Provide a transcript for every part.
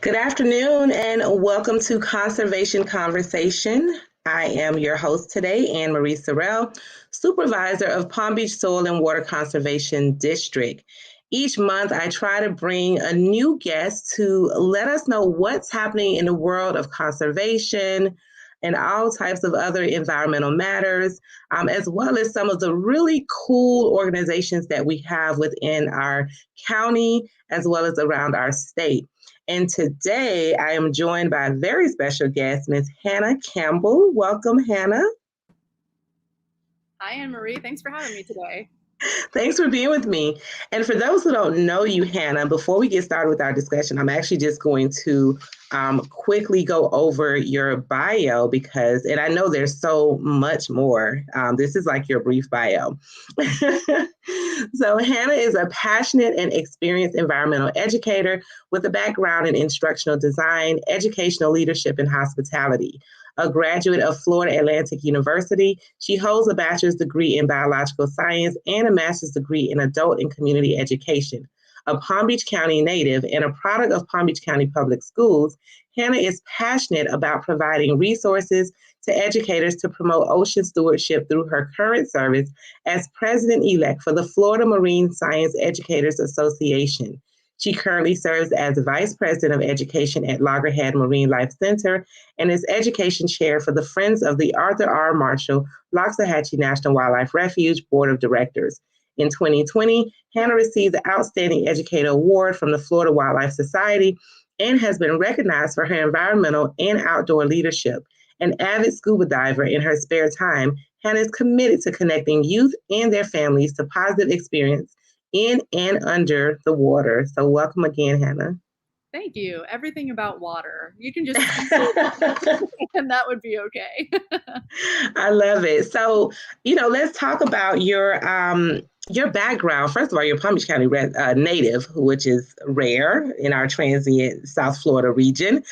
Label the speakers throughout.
Speaker 1: Good afternoon and welcome to Conservation Conversation. I am your host today, Ann Marie Sorrell, Supervisor of Palm Beach Soil and Water Conservation District. Each month, I try to bring a new guest to let us know what's happening in the world of conservation and all types of other environmental matters, as well as some of the really cool organizations that we have within our county as well as around our state. And today I am joined by a very special guest, Ms. Hannah Campbell. Welcome, Hannah.
Speaker 2: Hi, Ann Marie. Thanks for having me today.
Speaker 1: Thanks for being with me. And for those who don't know you, Hannah, before we get started with our discussion, I'm actually just going to quickly go over your bio and I know there's so much more. This is like your brief bio. So Hannah is a passionate and experienced environmental educator with a background in instructional design, educational leadership, and hospitality. A graduate of Florida Atlantic University, she holds a bachelor's degree in biological science and a master's degree in adult and community education. A Palm Beach County native and a product of Palm Beach County Public Schools, Hannah is passionate about providing resources to educators to promote ocean stewardship through her current service as president-elect for the Florida Marine Science Educators Association. She currently serves as Vice President of Education at Loggerhead Marine Life Center and is Education Chair for the Friends of the Arthur R. Marshall Loxahatchee National Wildlife Refuge Board of Directors. In 2020, Hannah received the Outstanding Educator Award from the Florida Wildlife Society and has been recognized for her environmental and outdoor leadership. An avid scuba diver in her spare time, Hannah is committed to connecting youth and their families to positive experience in and under the water. So welcome again, Hannah.
Speaker 2: Thank you. Everything about water. You can just and that would be okay.
Speaker 1: I love it. So, let's talk about your background. First of all, you're Palm Beach County native, which is rare in our transient South Florida region.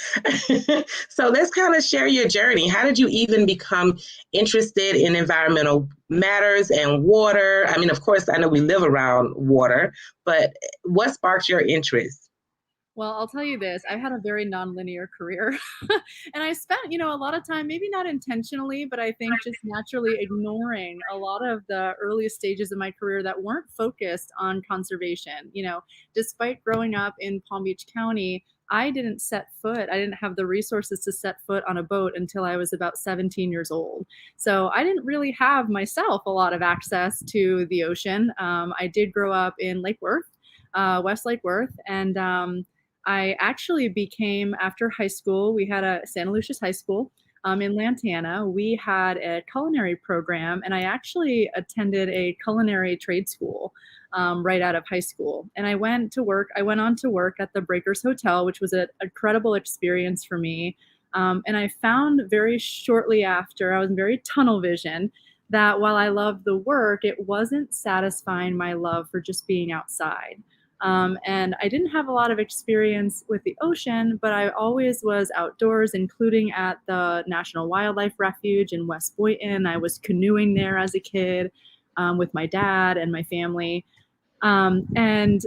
Speaker 1: So let's kind of share your journey. How did you even become interested in environmental matters and water? I mean, of course, I know we live around water, but what sparked your interest?
Speaker 2: Well, I'll tell you this, I've had a very nonlinear career. And I spent, a lot of time, maybe not intentionally, but I think just naturally ignoring a lot of the earliest stages of my career that weren't focused on conservation. Despite growing up in Palm Beach County, I didn't have the resources to set foot on a boat until I was about 17 years old. So I didn't really have myself a lot of access to the ocean. I did grow up in Lake Worth, West Lake Worth, and I actually became, after high school, we had a Santa Lucia's High School in Lantana. We had a culinary program, and I actually attended a culinary trade school right out of high school. And I went on to work at the Breakers Hotel, which was an incredible experience for me. And I found very shortly after, I was very tunnel vision, that while I loved the work, it wasn't satisfying my love for just being outside. And I didn't have a lot of experience with the ocean, but I always was outdoors, including at the National Wildlife Refuge in West Boynton. I was canoeing there as a kid with my dad and my family. And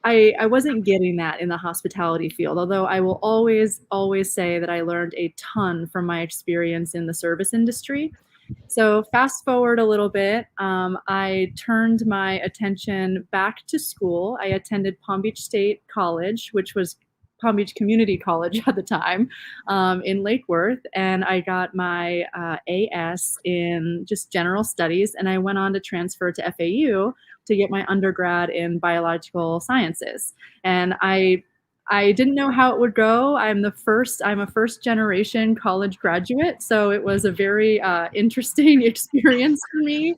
Speaker 2: I wasn't getting that in the hospitality field, although I will always, always say that I learned a ton from my experience in the service industry. So fast forward a little bit, I turned my attention back to school. I attended Palm Beach State College, which was Palm Beach Community College at the time, in Lake Worth, and I got my AS in just general studies, and I went on to transfer to FAU to get my undergrad in biological sciences. And I didn't know how it would go. I'm a first generation college graduate, so it was a very interesting experience for me.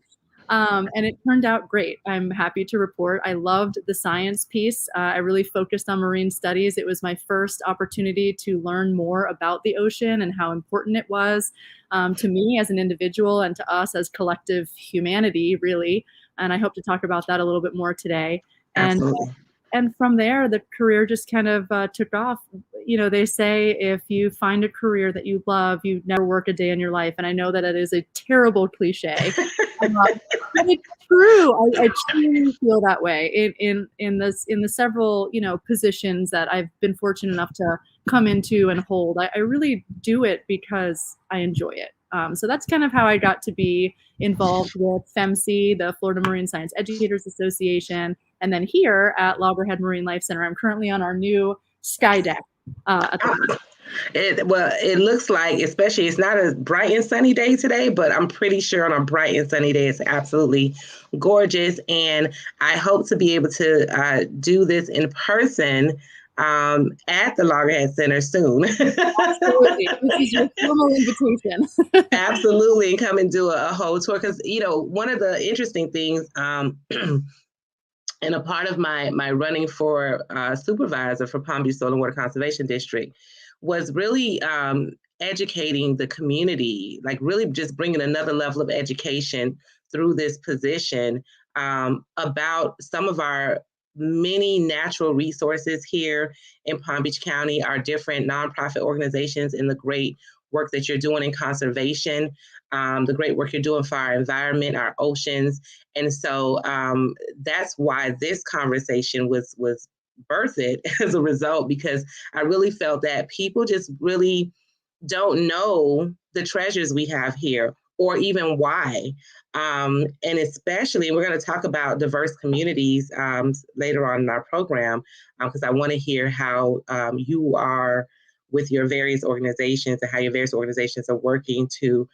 Speaker 2: And it turned out great. I'm happy to report. I loved the science piece. I really focused on marine studies. It was my first opportunity to learn more about the ocean and how important it was to me as an individual and to us as collective humanity, really. And I hope to talk about that a little bit more today.
Speaker 1: Absolutely.
Speaker 2: And from there, the career just kind of took off. They say if you find a career that you love, you never work a day in your life. And I know that it is a terrible cliche, but it's true. I truly feel that way in the several positions that I've been fortunate enough to come into and hold. I really do it because I enjoy it. So that's kind of how I got to be involved with FMSEA, the Florida Marine Science Educators Association, and then here at Loggerhead Marine Life Center. I'm currently on our new sky deck at the moment.
Speaker 1: It looks like, especially, it's not a bright and sunny day today, but I'm pretty sure on a bright and sunny day, it's absolutely gorgeous. And I hope to be able to do this in person at the Loggerhead Center soon.
Speaker 2: Absolutely. This is your formal invitation.
Speaker 1: Absolutely. And come and do a whole tour. Because, one of the interesting things, and a part of my running for supervisor for Palm Beach Soil and Water Conservation District was really educating the community, like really just bringing another level of education through this position about some of our many natural resources here in Palm Beach County, our different nonprofit organizations, and the great work that you're doing in conservation, the great work you're doing for our environment, our oceans. And so that's why this conversation was birthed as a result, because I really felt that people just really don't know the treasures we have here, or even why. And especially, we're going to talk about diverse communities later on in our program, because I want to hear how you are with your various organizations and how your various organizations are working to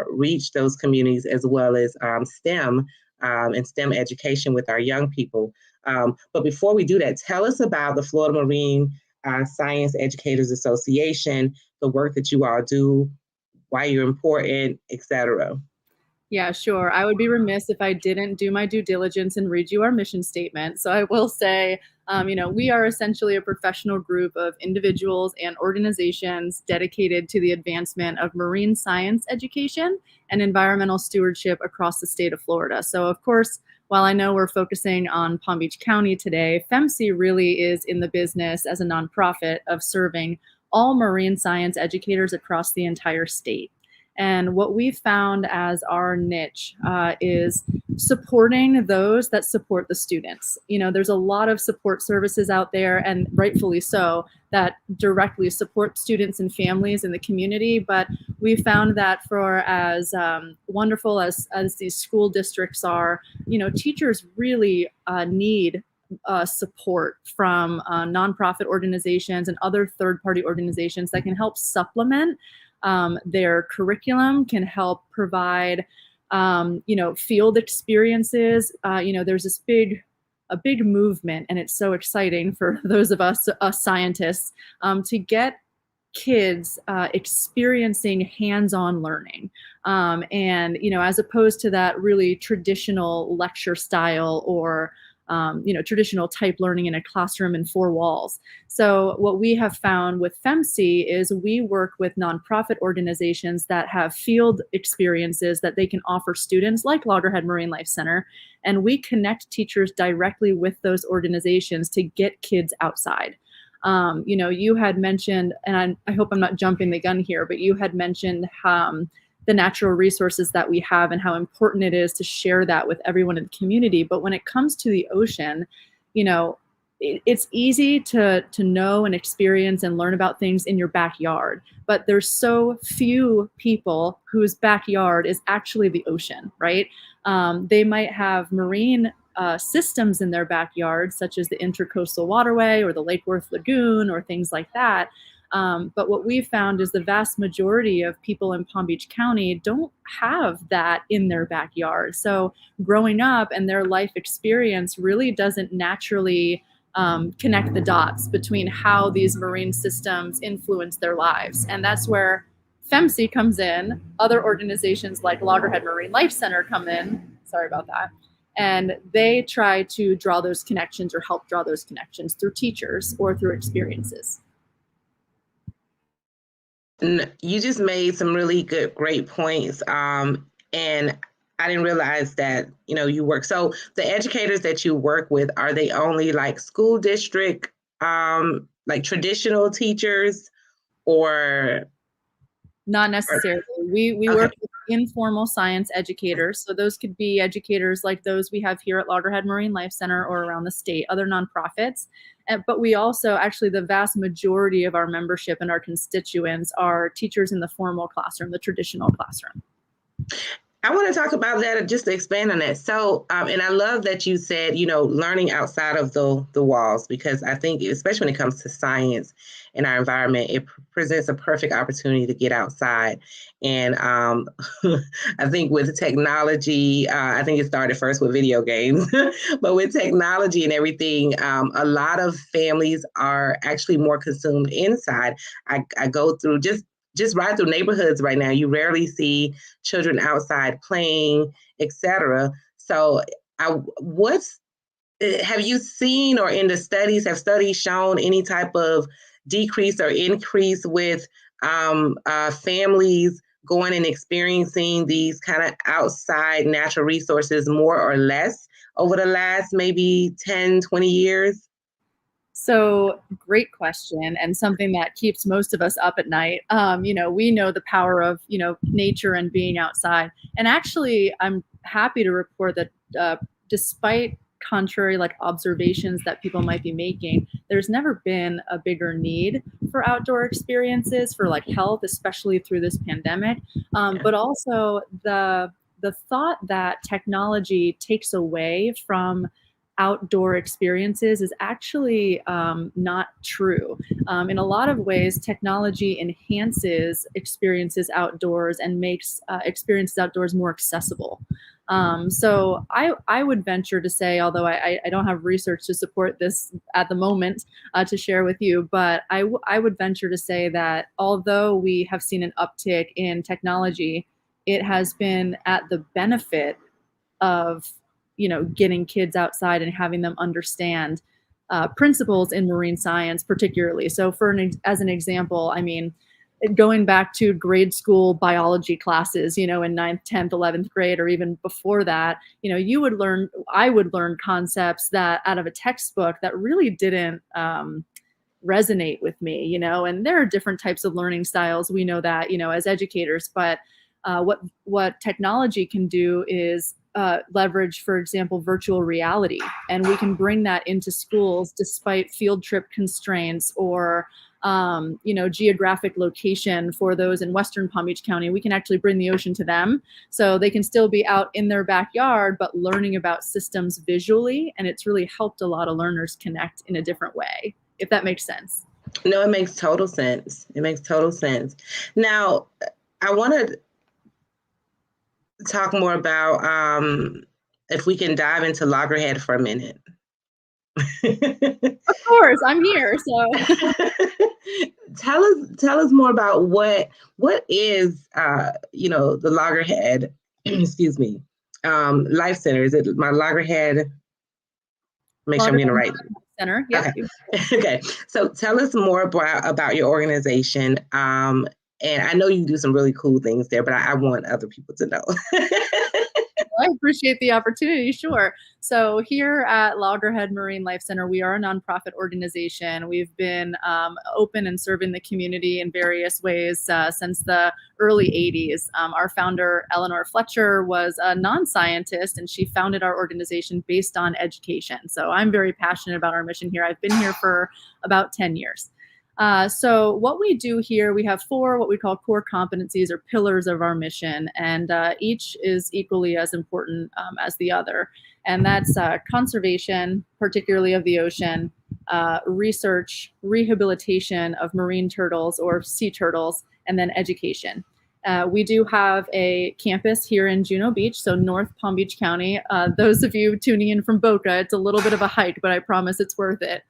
Speaker 1: reach those communities, as well as STEM and STEM education with our young people. But before we do that, tell us about the Florida Marine Science Educators Association, the work that you all do, why you're important, etc.
Speaker 2: Yeah, sure. I would be remiss if I didn't do my due diligence and read you our mission statement. So I will say, we are essentially a professional group of individuals and organizations dedicated to the advancement of marine science education and environmental stewardship across the state of Florida. So of course, while I know we're focusing on Palm Beach County today, FMSEA really is in the business as a nonprofit of serving all marine science educators across the entire state. And what we found as our niche is supporting those that support the students. There's a lot of support services out there, and rightfully so, that directly support students and families in the community. But we found that for as wonderful as these school districts are, teachers really need support from nonprofit organizations and other third-party organizations that can help supplement their curriculum, can help provide, field experiences. There's this a big movement, and it's so exciting for those of us scientists to get kids experiencing hands-on learning. And, as opposed to that really traditional lecture style or traditional type learning in a classroom and four walls. So what we have found with FMSEA is we work with nonprofit organizations that have field experiences that they can offer students, like Loggerhead Marine Life Center, and we connect teachers directly with those organizations to get kids outside. You had mentioned, and I hope I'm not jumping the gun here, but you had mentioned the natural resources that we have and how important it is to share that with everyone in the community. But when it comes to the ocean, it's easy to know and experience and learn about things in your backyard, but there's so few people whose backyard is actually the ocean, right? They might have marine systems in their backyard, such as the Intracoastal Waterway or the Lake Worth Lagoon or things like that. But what we've found is the vast majority of people in Palm Beach County don't have that in their backyard. So growing up and their life experience really doesn't naturally connect the dots between how these marine systems influence their lives. And that's where FMSEA comes in. Other organizations like Loggerhead Marine Life Center come in. Sorry about that. And they try to draw those connections or help draw those connections through teachers or through experiences.
Speaker 1: You just made some really great points. And I didn't realize that, you work. So the educators that you work with, are they only like school district, like traditional teachers, or?
Speaker 2: Not necessarily. We
Speaker 1: Okay.
Speaker 2: work with informal science educators. So those could be educators like those we have here at Loggerhead Marine Life Center or around the state, other nonprofits. But we also, actually, the vast majority of our membership and our constituents are teachers in the formal classroom, the traditional classroom.
Speaker 1: I want to talk about that, just to expand on that. So, and I love that you said, learning outside of the walls, because I think, especially when it comes to science in our environment, it presents a perfect opportunity to get outside. And I think with technology, I think it started first with video games, but with technology and everything, a lot of families are actually more consumed inside. I go through just ride through neighborhoods right now. You rarely see children outside playing, etc. So have you seen, or in the studies, have studies shown any type of decrease or increase with families going and experiencing these kind of outside natural resources more or less over the last maybe 10, 20 years?
Speaker 2: So great question, and something that keeps most of us up at night. We know the power of, nature and being outside. And actually, I'm happy to report that despite contrary observations that people might be making, there's never been a bigger need for outdoor experiences for health, especially through this pandemic. But also the thought that technology takes away from outdoor experiences is actually not true. In a lot of ways, technology enhances experiences outdoors and makes experiences outdoors more accessible. So I would venture to say, although I don't have research to support this at the moment to share with you, but I would venture to say that although we have seen an uptick in technology, it has been at the benefit of getting kids outside and having them understand principles in marine science, particularly. So as an example, going back to grade school biology classes, in 9th, 10th, 11th grade, or even before that, I would learn concepts that out of a textbook that really didn't resonate with me, and there are different types of learning styles. We know that, as educators, but what technology can do is leverage, for example, virtual reality, and we can bring that into schools despite field trip constraints or geographic location. For those in Western Palm Beach County, we can actually bring the ocean to them, so they can still be out in their backyard, but learning about systems visually, and it's really helped a lot of learners connect in a different way, if that makes sense.
Speaker 1: No, it makes total sense. It makes total sense. Now, I want to talk more about if we can dive into Loggerhead for a minute.
Speaker 2: Of course, I'm here. So
Speaker 1: tell us more about what is the Loggerhead excuse me Life Center. Is it my Loggerhead? Make sure I'm getting it right.
Speaker 2: Center. Yeah.
Speaker 1: Okay. Okay. So tell us more about your organization. And I know you do some really cool things there, but I want other people to know.
Speaker 2: I appreciate the opportunity. Sure. So here at Loggerhead Marine Life Center, we are a nonprofit organization. We've been open and serving the community in various ways since the early 80s. Our founder, Eleanor Fletcher, was a non-scientist, and she founded our organization based on education. So I'm very passionate about our mission here. I've been here for about 10 years. So what we do here, we have 4 what we call core competencies or pillars of our mission, and each is equally as important as the other. And that's conservation, particularly of the ocean, research, rehabilitation of marine turtles or sea turtles, and then education. We do have a campus here in Juno Beach, so North Palm Beach County. Those of you tuning in from Boca, it's a little bit of a hike, but I promise it's worth it.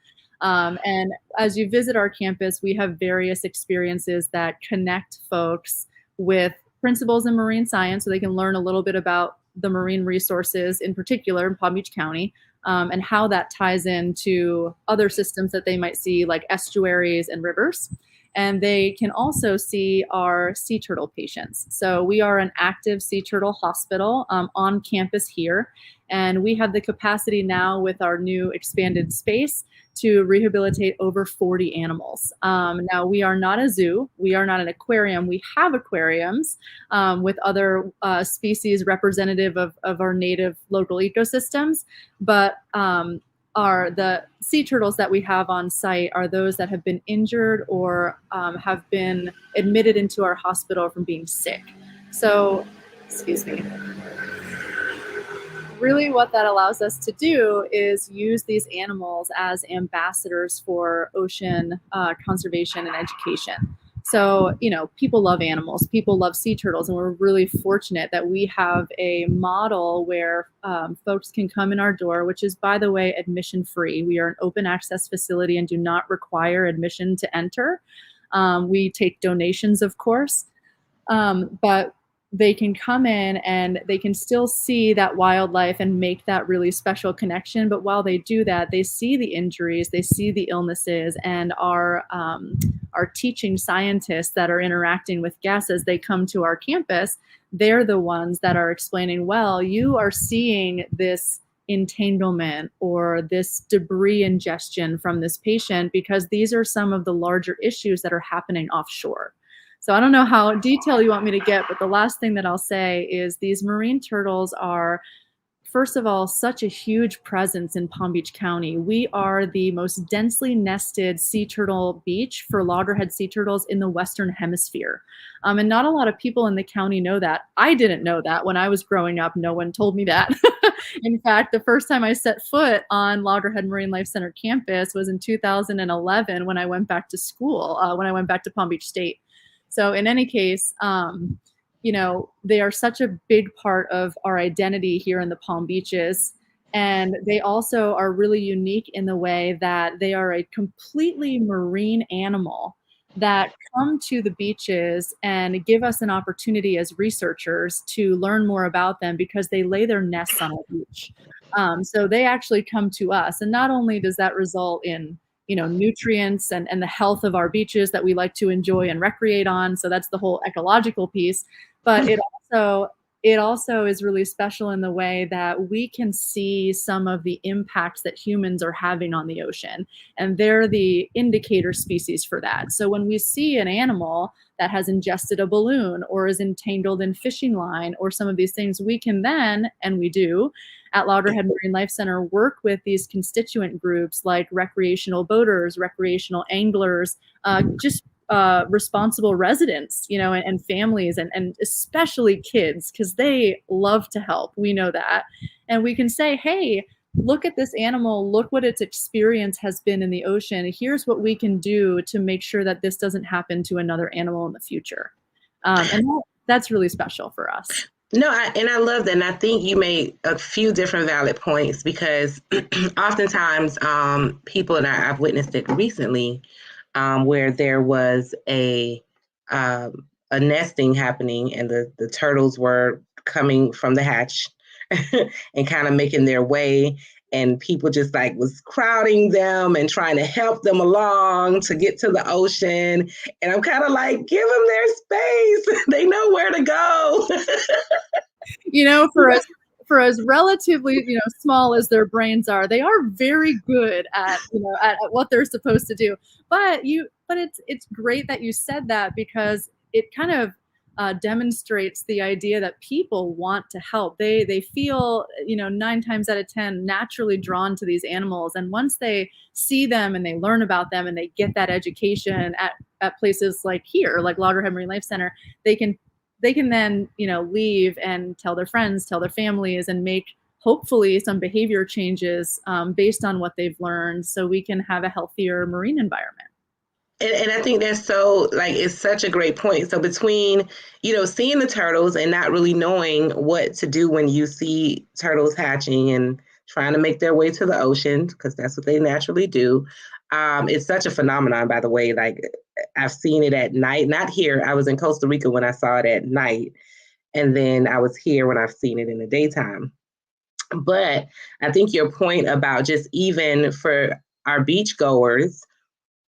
Speaker 2: And as you visit our campus, we have various experiences that connect folks with principles in marine science so they can learn a little bit about the marine resources, in particular in Palm Beach County, and how that ties into other systems that they might see, like estuaries and rivers. And they can also see our sea turtle patients. So we are an active sea turtle hospital on campus here. And we have the capacity now with our new expanded space to rehabilitate over 40 animals. Now, we are not a zoo. We are not an aquarium. We have aquariums with other species representative of our native local ecosystems. But the sea turtles that we have on site are those that have been injured or have been admitted into our hospital from being sick. So, excuse me. Really what that allows us to do is use these animals as ambassadors for ocean conservation and education. So, people love animals, people love sea turtles, and we're really fortunate that we have a model where folks can come in our door, which is, by the way, admission free. We are an open access facility and do not require admission to enter. We take donations, of course, but they can come in and they can still see that wildlife and make that really special connection. But while they do that, they see the injuries, they see the illnesses, and our teaching scientists that are interacting with guests as they come to our campus, they're the ones that are explaining, well, you are seeing this entanglement or this debris ingestion from this patient because these are some of the larger issues that are happening offshore. So I don't know how detailed you want me to get, but the last thing that I'll say is these marine turtles are, first of all, such a huge presence in Palm Beach County. We are the most densely nested sea turtle beach for loggerhead sea turtles in the Western Hemisphere. And not a lot of people in the county know that. I didn't know that when I was growing up. No one told me that. In fact, the first time I set foot on Loggerhead Marine Life Center campus was in 2011 when I went back to school, when I went back to Palm Beach State. So in any case, they are such a big part of our identity here in the Palm Beaches. And they also are really unique in the way that they are a completely marine animal that come to the beaches and give us an opportunity as researchers to learn more about them because they lay their nests on our beach. So they actually come to us. And not only does that result in nutrients and the health of our beaches that we like to enjoy and recreate on. So that's the whole ecological piece. But it also is really special in the way that we can see some of the impacts that humans are having on the ocean. And they're the indicator species for that. So when we see an animal that has ingested a balloon or is entangled in fishing line or some of these things, we can then, and we do, at Loggerhead Marine Life Center, work with these constituent groups like recreational boaters, recreational anglers, responsible residents, and families, and especially kids, because they love to help. We know that. And we can say, hey, look at this animal, look what its experience has been in the ocean. Here's what we can do to make sure that this doesn't happen to another animal in the future. And that's really special for us.
Speaker 1: No, I love that. And I think you made a few different valid points because oftentimes people, and I've witnessed it recently, where there was a nesting happening and the turtles were coming from the hatch and kind of making their way. And people just was crowding them and trying to help them along to get to the ocean. And I'm kind of like, give them their space. They know where to go.
Speaker 2: For as relatively, small as their brains are, they are very good at what they're supposed to do. But it's great that you said that because it kind of demonstrates the idea that people want to help. They feel, 9 times out of 10 naturally drawn to these animals. And once they see them and they learn about them and they get that education at places like here, like Loggerhead Marine Life Center, they can then, leave and tell their friends, tell their families, and make hopefully some behavior changes based on what they've learned so we can have a healthier marine environment.
Speaker 1: And I think that's so, it's such a great point. So between, seeing the turtles and not really knowing what to do when you see turtles hatching and trying to make their way to the ocean, because that's what they naturally do. It's such a phenomenon, by the way. I've seen it at night, not here. I was in Costa Rica when I saw it at night. And then I was here when I've seen it in the daytime. But I think your point about just even for our beachgoers,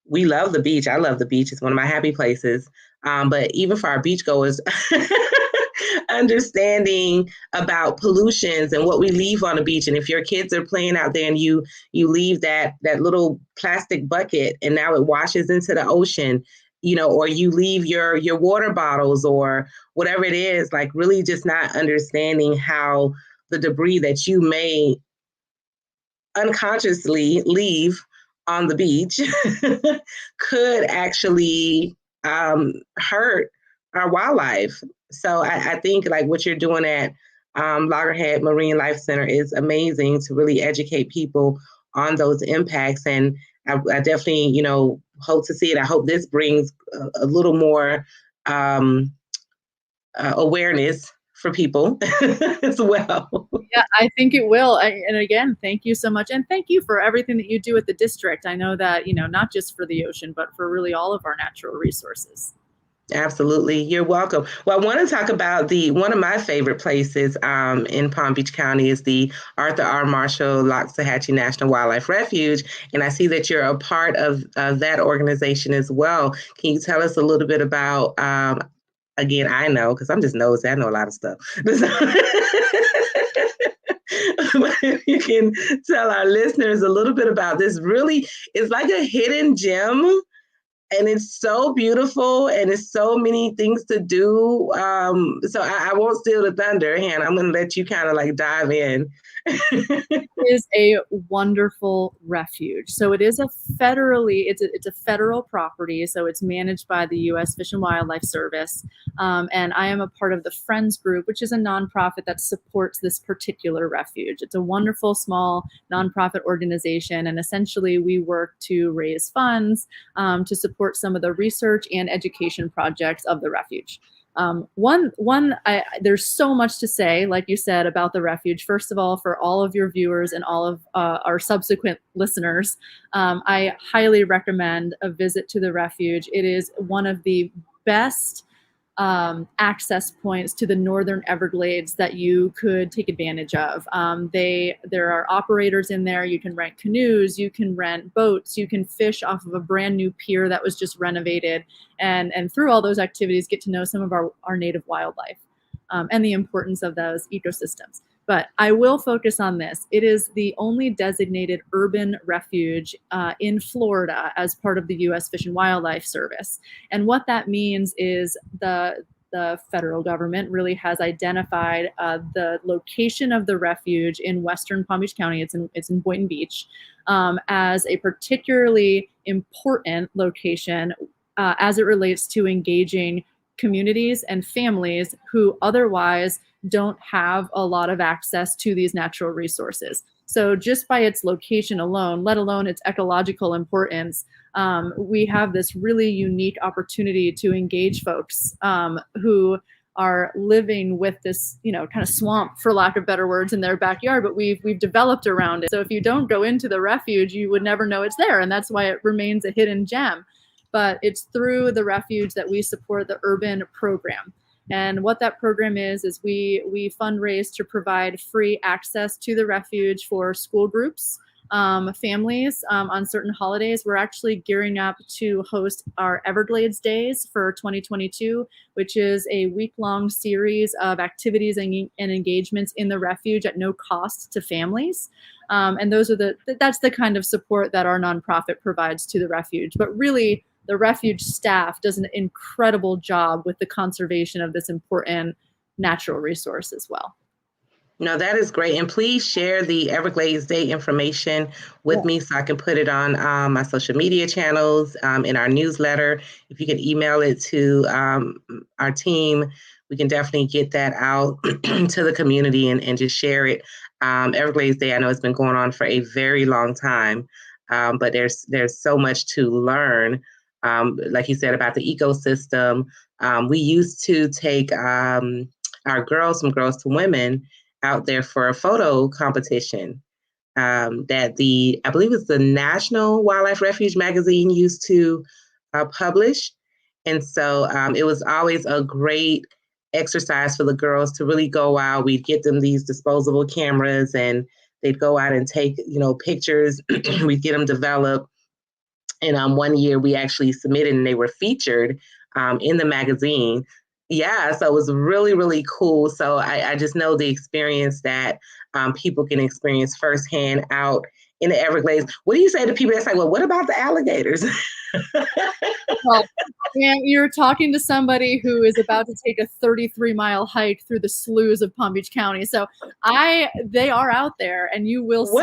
Speaker 1: We love the beach. I love the beach. It's one of my happy places. But even for our beachgoers, understanding about pollutions and what we leave on the beach. And if your kids are playing out there and you leave that little plastic bucket and now it washes into the ocean, or you leave your water bottles or whatever it is, like really just not understanding how the debris that you may unconsciously leave on the beach could actually hurt our wildlife. So I think like what you're doing at Loggerhead Marine Life Center is amazing to really educate people on those impacts. And I definitely, hope to see it. I hope this brings a little more awareness for people as well.
Speaker 2: Yeah, I think it will. And again, thank you so much. And thank you for everything that you do at the district. I know that, not just for the ocean, but for really all of our natural resources.
Speaker 1: Absolutely. You're welcome. Well, I want to talk about one of my favorite places in Palm Beach County is the Arthur R. Marshall Loxahatchee National Wildlife Refuge. And I see that you're a part of that organization as well. Can you tell us a little bit about, again, I know, because I'm just nosy, I know a lot of stuff. But if you can tell our listeners a little bit about this, really, it's like a hidden gem. And it's so beautiful and it's so many things to do. So I won't steal the thunder, Hannah. I'm going to let you kind of like dive in.
Speaker 2: It is a wonderful refuge. So it is it's a federal property. So it's managed by the U.S. Fish and Wildlife Service. And I am a part of the Friends Group, which is a nonprofit that supports this particular refuge. It's a wonderful, small nonprofit organization. And essentially we work to raise funds to support some of the research and education projects of the refuge. There's so much to say, like you said, about the refuge. First of all, for all of your viewers and all of our subsequent listeners, I highly recommend a visit to the refuge. It is one of the best access points to the Northern Everglades that you could take advantage of. There are operators in there. You can rent canoes, you can rent boats, you can fish off of a brand new pier that was just renovated, and through all those activities get to know some of our native wildlife and the importance of those ecosystems. But I will focus on this. It is the only designated urban refuge in Florida as part of the U.S. Fish and Wildlife Service. And what that means is the federal government really has identified the location of the refuge in western Palm Beach County. It's in Boynton Beach as a particularly important location as it relates to engaging communities and families who otherwise don't have a lot of access to these natural resources. So just by its location alone, let alone its ecological importance, we have this really unique opportunity to engage folks who are living with this, kind of swamp, for lack of better words, in their backyard, but we've developed around it. So if you don't go into the refuge, you would never know it's there. And that's why it remains a hidden gem. But it's through the refuge that we support the urban program. And what that program is we fundraise to provide free access to the refuge for school groups, families on certain holidays. We're actually gearing up to host our Everglades Days for 2022, which is a week-long series of activities and engagements in the refuge at no cost to families. And that's the kind of support that our nonprofit provides to the refuge. But really, the refuge staff does an incredible job with the conservation of this important natural resource as well.
Speaker 1: No, that is great. And please share the Everglades Day information with me so I can put it on my social media channels, in our newsletter. If you can email it to our team, we can definitely get that out to the community and just share it. Everglades Day, I know it's been going on for a very long time, but there's so much to learn. Like you said, about the ecosystem. We used to take our girls from Girls to Women out there for a photo competition that I believe it's the National Wildlife Refuge magazine used to publish. And so it was always a great exercise for the girls to really go out. We'd get them these disposable cameras and they'd go out and take, pictures. We'd get them developed. And one year we actually submitted and they were featured in the magazine. Yeah, so it was really, really cool. So I just know the experience that people can experience firsthand out in the Everglades. What do you say to people that's like, well, what about the alligators?
Speaker 2: Well, and you're talking to somebody who is about to take a 33-mile hike through the sloughs of Palm Beach County. So they are out there, and you will see.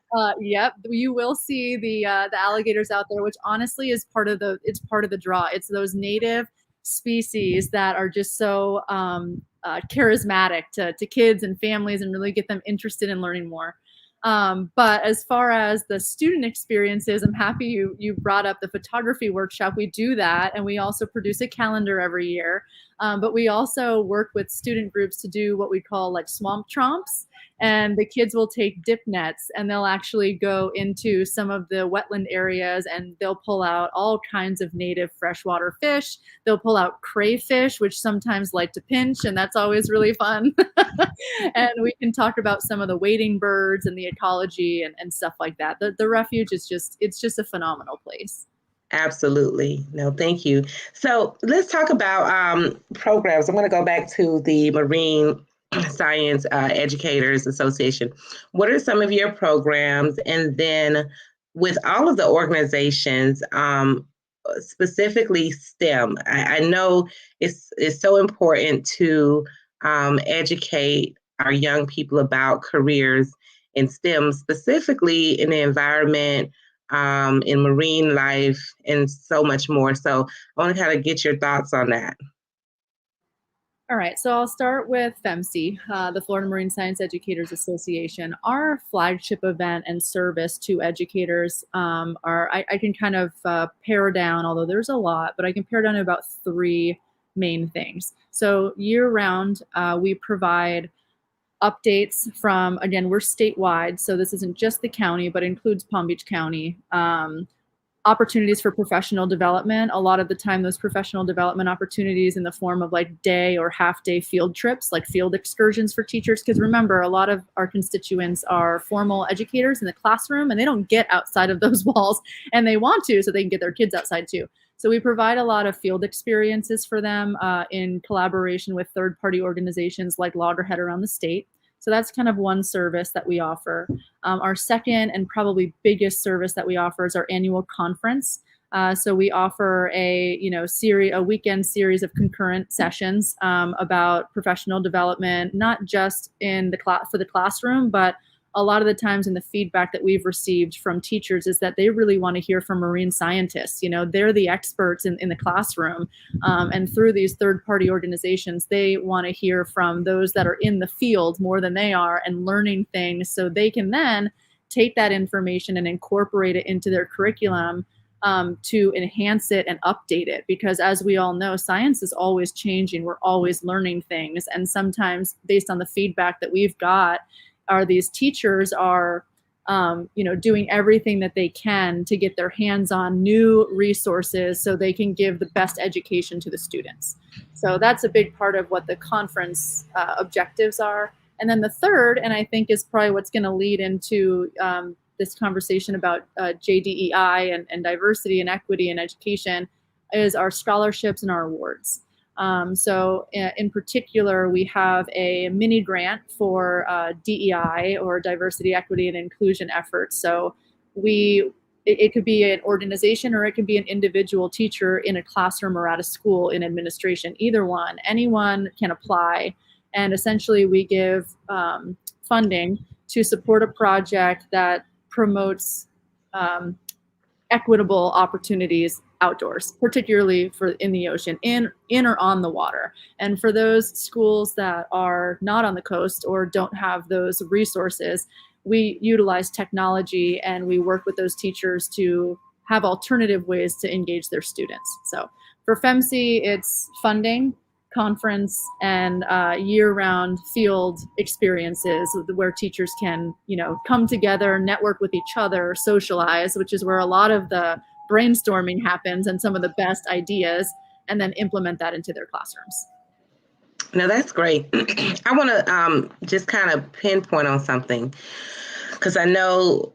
Speaker 1: What?
Speaker 2: Yep, you will see the alligators out there, which honestly is part of the draw. It's those native species that are just so charismatic to kids and families, and really get them interested in learning more. But as far as the student experiences, I'm happy you brought up the photography workshop. We do that, and we also produce a calendar every year. But we also work with student groups to do what we call like swamp tromps. And the kids will take dip nets and they'll actually go into some of the wetland areas, and they'll pull out all kinds of native freshwater fish. They'll pull out crayfish, which sometimes like to pinch, and that's always really fun. And we can talk about some of the wading birds and the ecology and stuff like that. The refuge is just a phenomenal place.
Speaker 1: Absolutely. No, thank you. So let's talk about programs. I'm going to go back to the Marine Science Educators Association. What are some of your programs? And then with all of the organizations, specifically STEM, I know it's so important to educate our young people about careers in STEM, specifically in the environment, in marine life, and so much more. So I want to kind of get your thoughts on that.
Speaker 2: All right, so I'll start with FMSEA, the Florida Marine Science Educators Association. Our flagship event and service to educators I can kind of pare down, although there's a lot, but I can pare down to about three main things. So year round, we provide updates from, again, we're statewide, so this isn't just the county, but includes Palm Beach County. Opportunities for professional development. A lot of the time, those professional development opportunities in the form of like day or half day field trips, like field excursions for teachers. Because remember, a lot of our constituents are formal educators in the classroom, and they don't get outside of those walls, and they want to, so they can get their kids outside too. So we provide a lot of field experiences for them in collaboration with third-party organizations like Loggerhead around the state. So that's kind of one service that we offer. Our second and probably biggest service that we offer is our annual conference. So we offer a weekend series of concurrent sessions about professional development, not just in for the classroom, but a lot of the times in the feedback that we've received from teachers is that they really want to hear from marine scientists. You know, they're the experts in the classroom. And through these third-party organizations, they want to hear from those that are in the field more than they are and learning things, so they can then take that information and incorporate it into their curriculum to enhance it and update it. Because as we all know, science is always changing. We're always learning things. And sometimes based on the feedback that we've got, these teachers are doing everything that they can to get their hands on new resources so they can give the best education to the students. So that's a big part of what the conference objectives are. And then the third, and I think is probably what's going to lead into this conversation about JDEI and diversity and equity in education, is our scholarships and our awards. So in particular, we have a mini grant for DEI, or diversity, equity, and inclusion efforts. So it could be an organization, or it could be an individual teacher in a classroom or at a school in administration. Either one, anyone can apply. And essentially we give funding to support a project that promotes equitable opportunities outdoors, particularly for in the ocean, in or on the water. And for those schools that are not on the coast or don't have those resources, we utilize technology and we work with those teachers to have alternative ways to engage their students. So for FMC, it's funding, conference, and year-round field experiences where teachers can, come together, network with each other, socialize, which is where a lot of the brainstorming happens and some of the best ideas, and then implement that into their classrooms.
Speaker 1: No, that's great. I want to just kind of pinpoint on something, because I know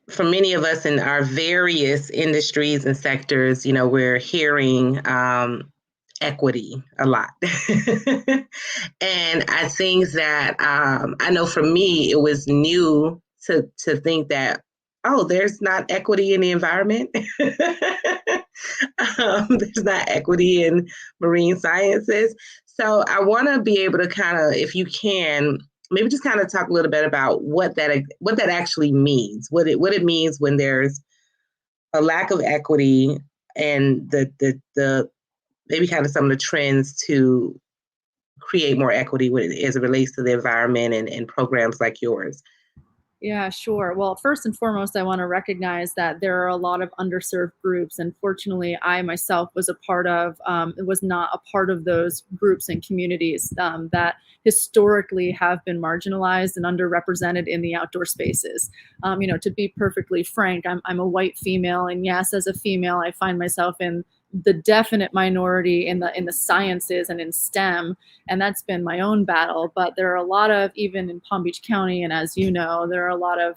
Speaker 1: for many of us in our various industries and sectors, we're hearing equity a lot. And I think that I know for me, it was new to think that, oh, there's not equity in the environment. There's not equity in marine sciences. So I want to be able to kind of, if you can, maybe just kind of talk a little bit about what that actually means, what it means when there's a lack of equity, and the maybe kind of some of the trends to create more equity as it relates to the environment and programs like yours.
Speaker 2: Yeah, sure. Well, first and foremost, I want to recognize that there are a lot of underserved groups, and fortunately, I myself was not a part of those groups and communities that historically have been marginalized and underrepresented in the outdoor spaces. To be perfectly frank, I'm a white female, and yes, as a female, I find myself in the definite minority in the sciences and in STEM, and that's been my own battle. But there are a lot of, even in Palm Beach County, and as you know, there are a lot of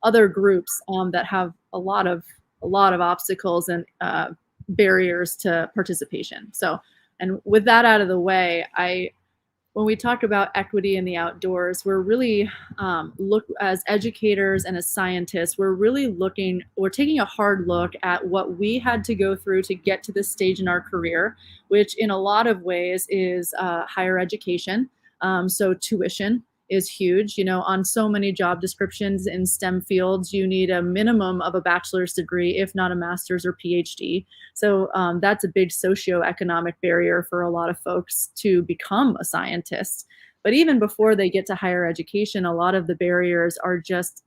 Speaker 2: other groups that have a lot of obstacles and barriers to participation. So, and with that out of the way, when we talk about equity in the outdoors, we're really look as educators and as scientists, we're taking a hard look at what we had to go through to get to this stage in our career, which in a lot of ways is higher education. So tuition is huge. On so many job descriptions in STEM fields, you need a minimum of a bachelor's degree, if not a master's or PhD. So that's a big socioeconomic barrier for a lot of folks to become a scientist. But even before they get to higher education, a lot of the barriers are just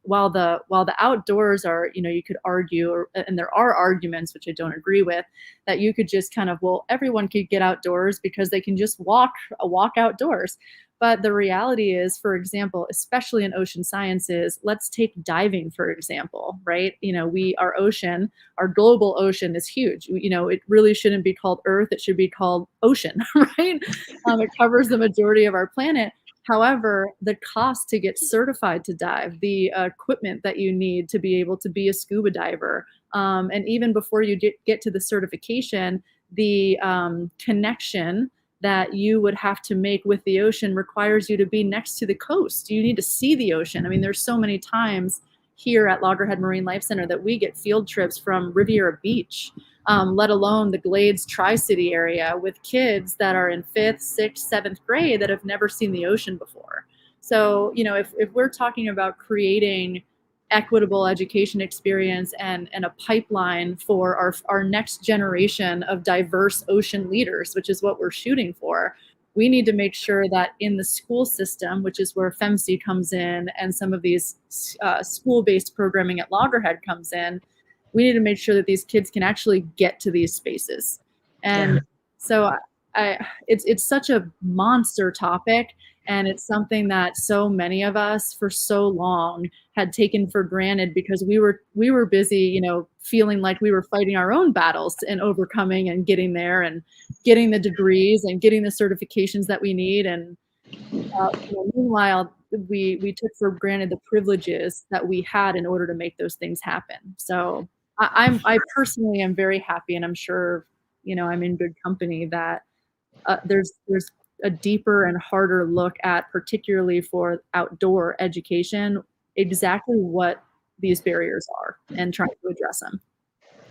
Speaker 2: while the outdoors are, you could argue, and there are arguments which I don't agree with, that you could just kind of, well, everyone could get outdoors because they can just walk outdoors. But the reality is, for example, especially in ocean sciences, let's take diving, for example, right? Our global ocean is huge. It really shouldn't be called Earth. It should be called ocean, right? It covers the majority of our planet. However, the cost to get certified to dive, the equipment that you need to be able to be a scuba diver, and even before you get to the certification, the connection that you would have to make with the ocean requires you to be next to the coast. You need to see the ocean. I mean, there's so many times here at Loggerhead Marine Life Center that we get field trips from Riviera Beach, let alone the Glades Tri-City area, with kids that are in 5th, 6th, 7th grade that have never seen the ocean before. So, if we're talking about creating equitable education experience and a pipeline for our next generation of diverse ocean leaders, which is what we're shooting for, we need to make sure that in the school system, which is where FMSEA comes in and some of these school-based programming at Loggerhead comes in, we need to make sure that these kids can actually get to these spaces. And so it's such a monster topic, and it's something that so many of us for so long had taken for granted because we were busy, feeling like we were fighting our own battles and overcoming and getting there and getting the degrees and getting the certifications that we need. And meanwhile, we took for granted the privileges that we had in order to make those things happen. So I personally am very happy, and I'm sure, I'm in good company, that there's a deeper and harder look at, particularly for outdoor education, exactly what these barriers are and trying to address them.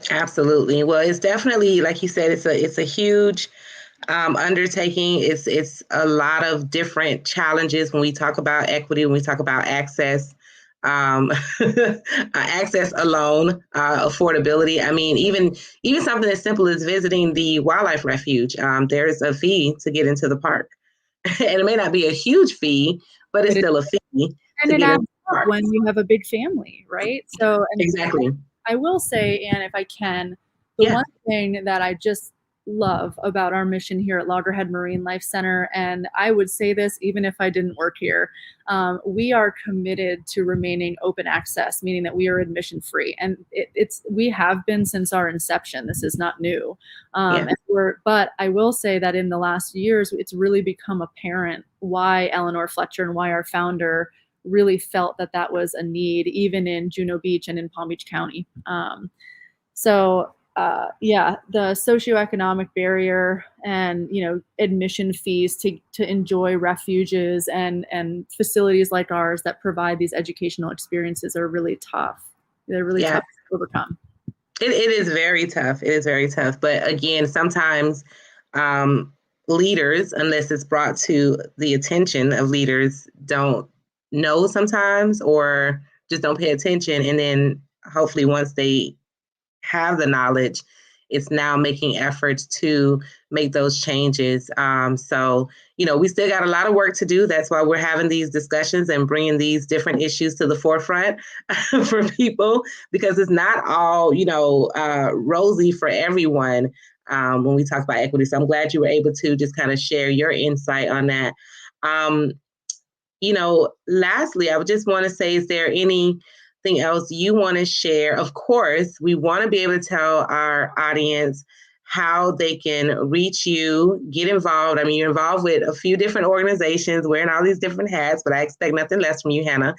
Speaker 1: Absolutely. Well, it's definitely, like you said, it's a huge undertaking. It's a lot of different challenges when we talk about equity, when we talk about access. Access alone, affordability. I mean, even something as simple as visiting the wildlife refuge. There's a fee to get into the park, and it may not be a huge fee, but it's still a fee.
Speaker 2: And it adds up when you have a big family, right? So
Speaker 1: exactly.
Speaker 2: I will say, Ann, if I can, the one thing that I just love about our mission here at Loggerhead Marine Life Center, and I would say this even if I didn't work here, we are committed to remaining open access, meaning that we are admission free, and we have been since our inception. This is not new, but I will say that in the last years, it's really become apparent why Eleanor Fletcher and why our founder really felt that that was a need, even in Juno Beach and in Palm Beach County. Yeah, the socioeconomic barrier and, you know, admission fees to enjoy refuges and facilities like ours that provide these educational experiences are really tough. They're really tough to overcome.
Speaker 1: It is very tough. It is very tough. But again, sometimes leaders, unless it's brought to the attention of leaders, don't know sometimes or just don't pay attention. And then hopefully once they have the knowledge, it's now making efforts to make those changes. So, you know, we still got a lot of work to do. That's why we're having these discussions and bringing these different issues to the forefront for people, because it's not all, you know, rosy for everyone when we talk about equity. So I'm glad you were able to just kind of share your insight on that. You know, lastly, I would just want to say, is there anything else you want to share? Of course, we want to be able to tell our audience how they can reach you, get involved. I mean, you're involved with a few different organizations, wearing all these different hats, but I expect nothing less from you, Hannah.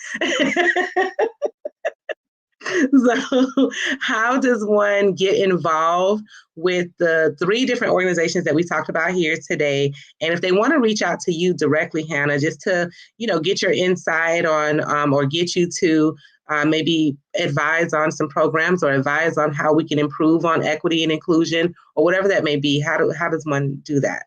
Speaker 1: So how does one get involved with the 3 different organizations that we talked about here today? And if they want to reach out to you directly, Hannah, just to, you know, get your insight on or get you to maybe advise on some programs or advise on how we can improve on equity and inclusion or whatever that may be, how does one do that?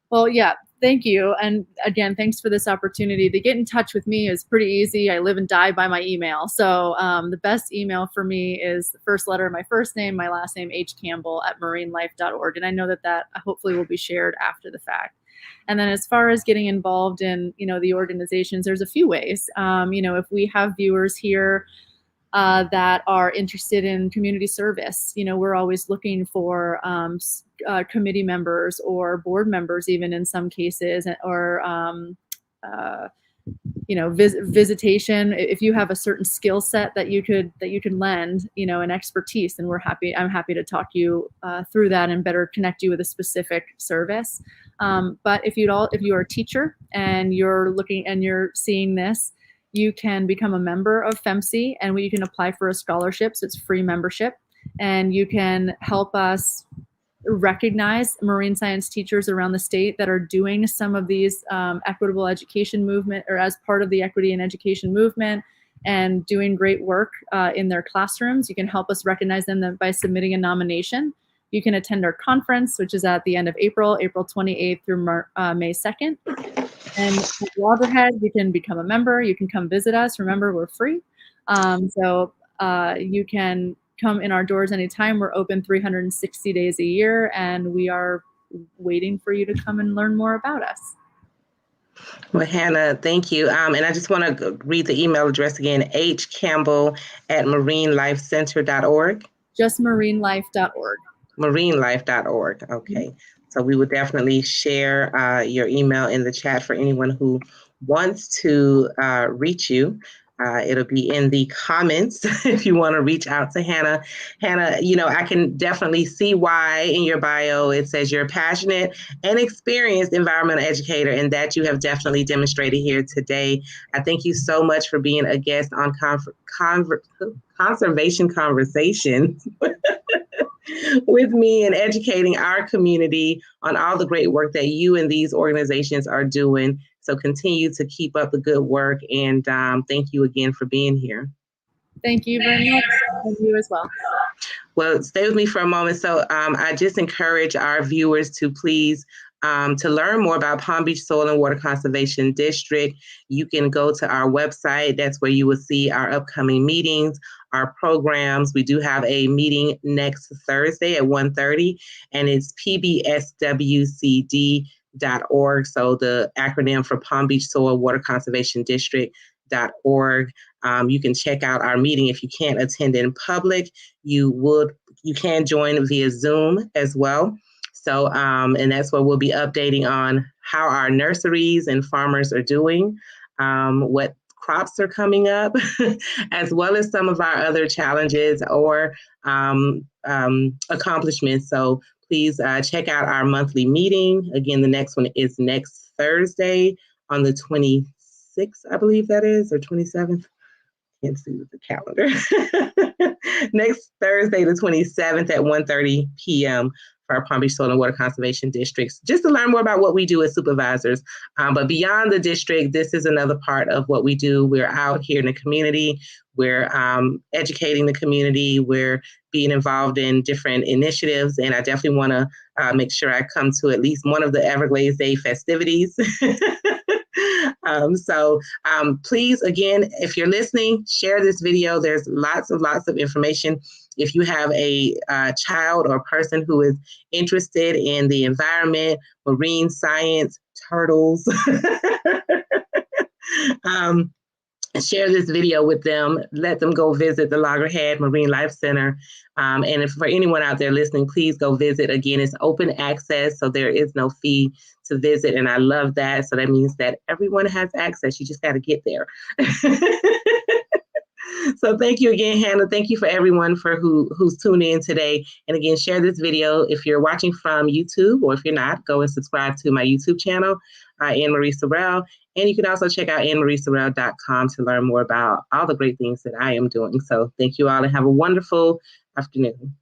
Speaker 2: Well, yeah, thank you. And again, thanks for this opportunity. To get in touch with me is pretty easy. I live and die by my email. So the best email for me is the first letter of my first name, my last name, hcampbell@marinelife.org. And I know that hopefully will be shared after the fact. And then as far as getting involved in, you know, the organizations, there's a few ways. You know, if we have viewers here that are interested in community service. You know, we're always looking for committee members or board members, even in some cases, or you know, visitation. If you have a certain skill set that you could lend, you know, an expertise, then I'm happy to talk you through that and better connect you with a specific service. But if you are a teacher and you're seeing this, you can become a member of FMSEA and you can apply for a scholarship. So it's free membership, and you can help us recognize marine science teachers around the state that are doing some of these equitable education movement, or as part of the equity and education movement, and doing great work in their classrooms. You can help us recognize them by submitting a nomination. You can attend our conference, which is at the end of April 28th through May 2nd. And at Loggerhead, you can become a member. You can come visit us. Remember, we're free. So you can come in our doors anytime. We're open 360 days a year, and we are waiting for you to come and learn more about us.
Speaker 1: Well, Hannah, thank you. And I just want to read the email address again, hcampbell@marinelifecenter.org.
Speaker 2: Just marinelife.org.
Speaker 1: Marinelife.org. Okay. So we will definitely share your email in the chat for anyone who wants to reach you. It'll be in the comments if you want to reach out to Hannah. Hannah, you know, I can definitely see why in your bio it says you're a passionate and experienced environmental educator, and that you have definitely demonstrated here today. I thank you so much for being a guest on Conservation Conversations with me and educating our community on all the great work that you and these organizations are doing. So continue to keep up the good work, and thank you again for being here.
Speaker 2: Thank you very much. And you as well.
Speaker 1: Well, stay with me for a moment. So I just encourage our viewers to please, to learn more about Palm Beach Soil and Water Conservation District, you can go to our website. That's where you will see our upcoming meetings, our programs. We do have a meeting next Thursday at 1:30, and it's pbswcd.org. So the acronym for Palm Beach Soil Water Conservation District.org. You can check out our meeting. If you can't attend in public, you can join via Zoom as well. So, and that's where we'll be updating on how our nurseries and farmers are doing, what crops are coming up, as well as some of our other challenges or accomplishments. So please check out our monthly meeting. Again, the next one is next Thursday on the 26th. 26th, I believe that is, or 27th. Can't see with the calendar. Next Thursday, the 27th at 1:30 p.m. for our Palm Beach Soil and Water Conservation Districts, just to learn more about what we do as supervisors. But beyond the district, this is another part of what we do. We're out here in the community. We're educating the community. We're being involved in different initiatives. And I definitely want to make sure I come to at least one of the Everglades Day festivities. Please, again, if you're listening, share this video. There's lots of information. If you have a child or person who is interested in the environment, marine science, turtles, share this video with them. Let them go visit the Loggerhead Marine Life Center. And if for anyone out there listening, please go visit. Again, it's open access, so there is no fee to visit. And I love that. So that means that everyone has access. You just got to get there. So thank you again, Hannah. Thank you for everyone for who's tuning in today. And again, share this video. If you're watching from YouTube, or if you're not, go and subscribe to my YouTube channel, Ann Marie Sorrell. And you can also check out AnnMarieSorrell.com to learn more about all the great things that I am doing. So thank you all and have a wonderful afternoon.